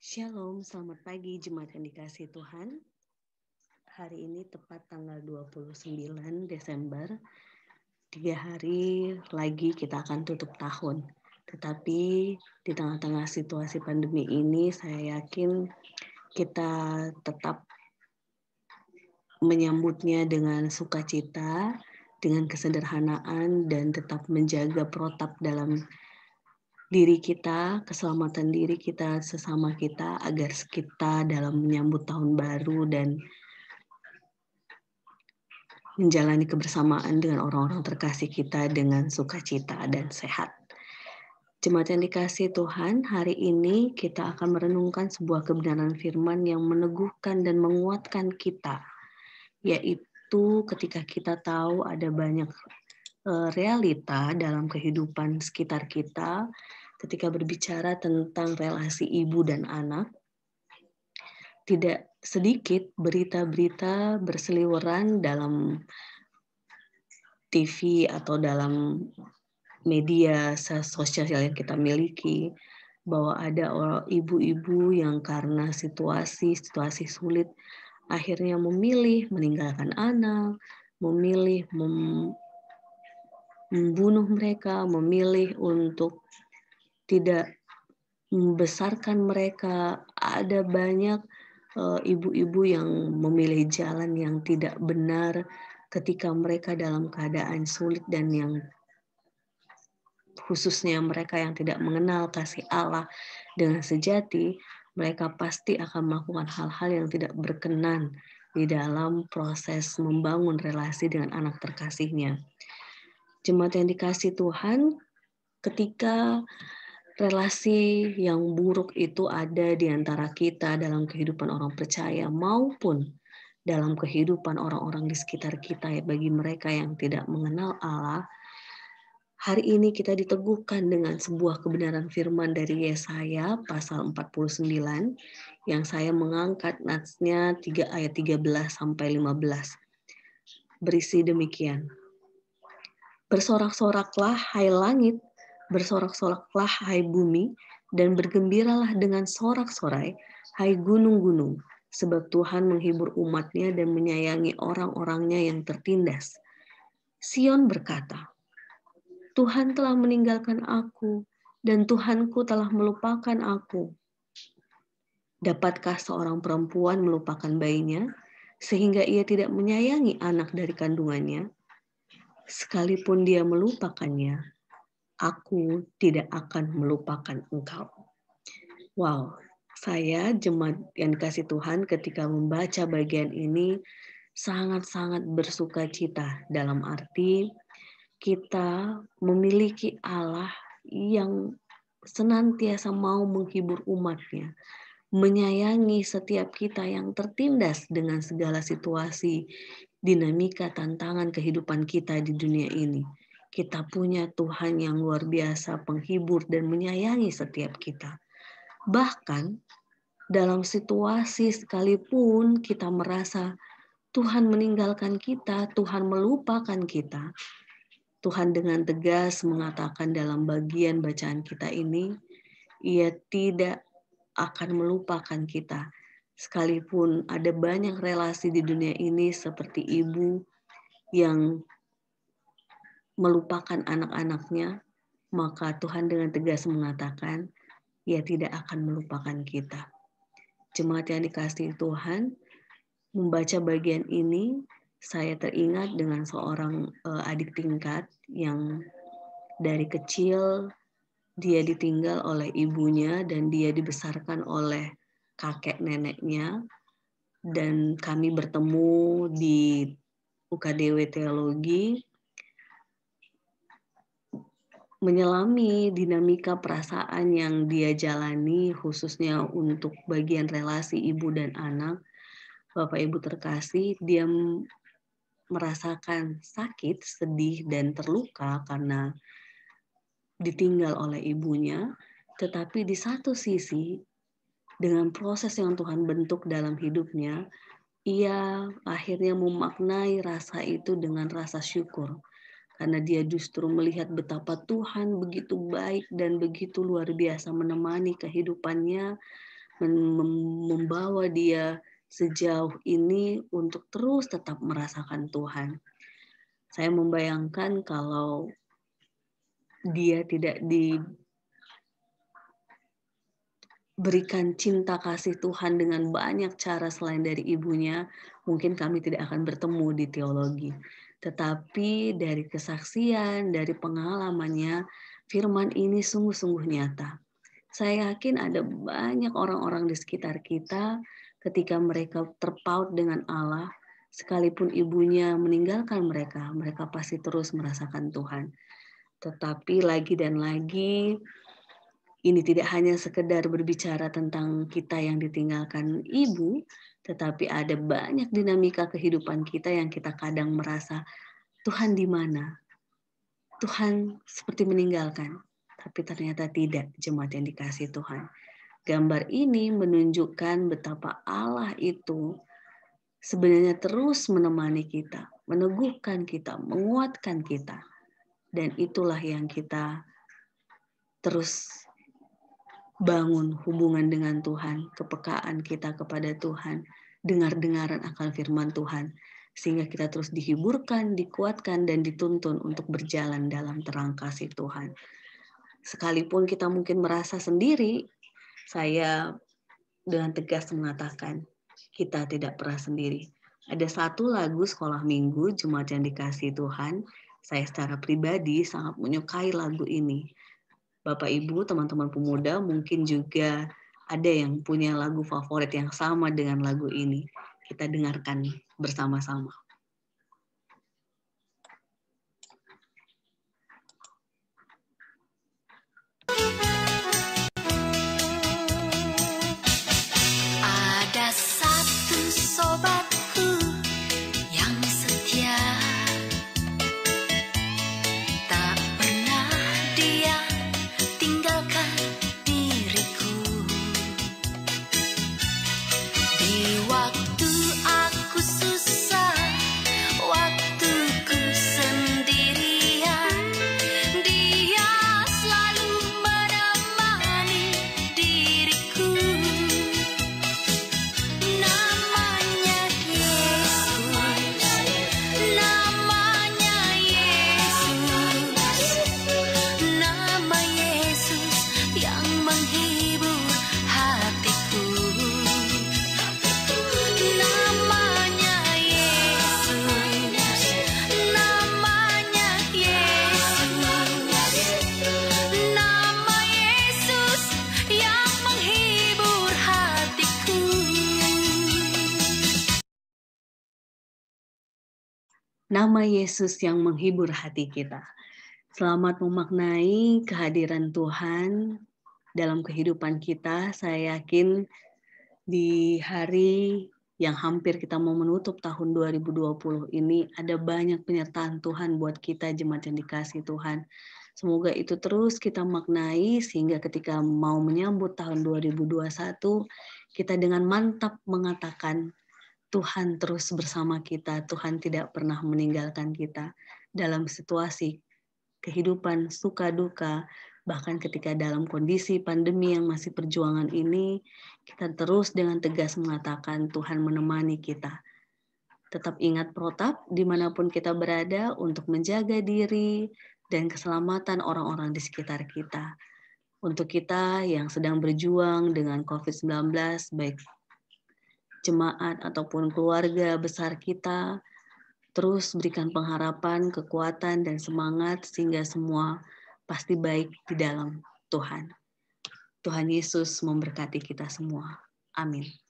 Shalom, selamat pagi jemaat yang dikasihi Tuhan. Hari ini tepat tanggal 29 Desember. 3 hari lagi kita akan tutup tahun. Tetapi di tengah-tengah situasi pandemi ini saya yakin kita tetap menyambutnya dengan sukacita, dengan kesederhanaan dan tetap menjaga protap dalam diri kita, keselamatan diri kita, sesama kita, agar kita dalam menyambut tahun baru dan menjalani kebersamaan dengan orang-orang terkasih kita dengan sukacita dan sehat. Jemaat yang dikasihi Tuhan, hari ini kita akan merenungkan sebuah kebenaran firman yang meneguhkan dan menguatkan kita, yaitu ketika kita tahu ada banyak realita dalam kehidupan sekitar kita, ketika berbicara tentang relasi ibu dan anak, tidak sedikit berita-berita berseliweran dalam TV atau dalam media sosial yang kita miliki, bahwa ada ibu-ibu yang karena situasi sulit akhirnya memilih meninggalkan anak, memilih membunuh mereka, memilih untuk tidak membesarkan mereka. Ada banyak ibu-ibu yang memilih jalan yang tidak benar ketika mereka dalam keadaan sulit, dan yang khususnya mereka yang tidak mengenal kasih Allah dengan sejati, mereka pasti akan melakukan hal-hal yang tidak berkenan di dalam proses membangun relasi dengan anak terkasihnya. Jemaat yang dikasihi Tuhan, ketika relasi yang buruk itu ada di antara kita dalam kehidupan orang percaya maupun dalam kehidupan orang-orang di sekitar kita, ya, bagi mereka yang tidak mengenal Allah, hari ini kita diteguhkan dengan sebuah kebenaran firman dari Yesaya pasal 49 yang saya mengangkat natsnya 3 ayat 13 sampai 15. Berisi demikian. Bersorak-soraklah hai langit, bersorak-soraklah hai bumi, dan bergembiralah dengan sorak-sorai hai gunung-gunung, sebab Tuhan menghibur umatnya dan menyayangi orang-orangnya yang tertindas. Sion berkata, Tuhan telah meninggalkan aku, dan Tuhanku telah melupakan aku. Dapatkah seorang perempuan melupakan bayinya, sehingga ia tidak menyayangi anak dari kandungannya? Sekalipun dia melupakannya, aku tidak akan melupakan engkau. Wow, saya jemaat yang dikasihi Tuhan ketika membaca bagian ini sangat-sangat bersuka cita, dalam arti kita memiliki Allah yang senantiasa mau menghibur umatnya, menyayangi setiap kita yang tertindas dengan segala situasi, dinamika, tantangan kehidupan kita di dunia ini. Kita punya Tuhan yang luar biasa, penghibur dan menyayangi setiap kita. Bahkan dalam situasi sekalipun kita merasa Tuhan meninggalkan kita, Tuhan melupakan kita, Tuhan dengan tegas mengatakan dalam bagian bacaan kita ini, Ia tidak akan melupakan kita. Sekalipun ada banyak relasi di dunia ini seperti ibu yang melupakan anak-anaknya, maka Tuhan dengan tegas mengatakan, Ia tidak akan melupakan kita. Jemaat yang dikasihi Tuhan, membaca bagian ini, saya teringat dengan seorang adik tingkat yang dari kecil dia ditinggal oleh ibunya dan dia dibesarkan oleh kakek neneknya, dan kami bertemu di UKDW Teologi menyelami dinamika perasaan yang dia jalani, khususnya untuk bagian relasi ibu dan anak. Bapak Ibu terkasih, dia merasakan sakit, sedih, dan terluka karena ditinggal oleh ibunya. Tetapi di satu sisi, dengan proses yang Tuhan bentuk dalam hidupnya, ia akhirnya memaknai rasa itu dengan rasa syukur. Karena dia justru melihat betapa Tuhan begitu baik dan begitu luar biasa menemani kehidupannya, membawa dia sejauh ini untuk terus tetap merasakan Tuhan. Saya membayangkan kalau dia tidak diberikan cinta kasih Tuhan dengan banyak cara selain dari ibunya, mungkin kami tidak akan bertemu di teologi. Tetapi dari kesaksian, dari pengalamannya, firman ini sungguh-sungguh nyata. Saya yakin ada banyak orang-orang di sekitar kita ketika mereka terpaut dengan Allah, sekalipun ibunya meninggalkan mereka, mereka pasti terus merasakan Tuhan. Tetapi lagi dan lagi, ini tidak hanya sekedar berbicara tentang kita yang ditinggalkan ibu, tetapi ada banyak dinamika kehidupan kita yang kita kadang merasa, Tuhan di mana? Tuhan seperti meninggalkan. Tapi ternyata tidak, jemaat yang dikasihi Tuhan. Gambar ini menunjukkan betapa Allah itu sebenarnya terus menemani kita, meneguhkan kita, menguatkan kita. Dan itulah yang kita terus bangun hubungan dengan Tuhan, kepekaan kita kepada Tuhan, dengar-dengaran akan firman Tuhan, sehingga kita terus dihiburkan, dikuatkan, dan dituntun untuk berjalan dalam terang kasih Tuhan. Sekalipun kita mungkin merasa sendiri, saya dengan tegas mengatakan, kita tidak pernah sendiri. Ada satu lagu sekolah minggu, Jemaat yang dikasihi Tuhan, saya secara pribadi sangat menyukai lagu ini. Bapak Ibu, teman-teman pemuda mungkin juga ada yang punya lagu favorit yang sama dengan lagu ini. Kita dengarkan bersama-sama. Ada satu sobatku yang setia, tak pernah dia tinggalkan diriku. Di waktu aku susah, waktuku sendirian, dia selalu menemani diriku. Namanya Yesus, namanya Yesus, nama Yesus yang menghibur hatiku. Namanya Yesus, namanya Yesus, nama Yesus yang menghibur hatiku. Nama Yesus yang menghibur hati kita. Selamat memaknai kehadiran Tuhan dalam kehidupan kita. Saya yakin di hari yang hampir kita mau menutup tahun 2020 ini ada banyak penyertaan Tuhan buat kita, jemaat yang dikasihi Tuhan. Semoga itu terus kita maknai sehingga ketika mau menyambut tahun 2021 kita dengan mantap mengatakan Tuhan terus bersama kita, Tuhan tidak pernah meninggalkan kita dalam situasi kehidupan suka duka, bahkan ketika dalam kondisi pandemi yang masih perjuangan ini, kita terus dengan tegas mengatakan Tuhan menemani kita. Tetap ingat protap dimanapun kita berada untuk menjaga diri dan keselamatan orang-orang di sekitar kita. Untuk kita yang sedang berjuang dengan COVID-19, baik jemaat ataupun keluarga besar kita, terus berikan pengharapan, kekuatan, dan semangat sehingga semua pasti baik di dalam Tuhan. Tuhan Yesus memberkati kita semua. Amin.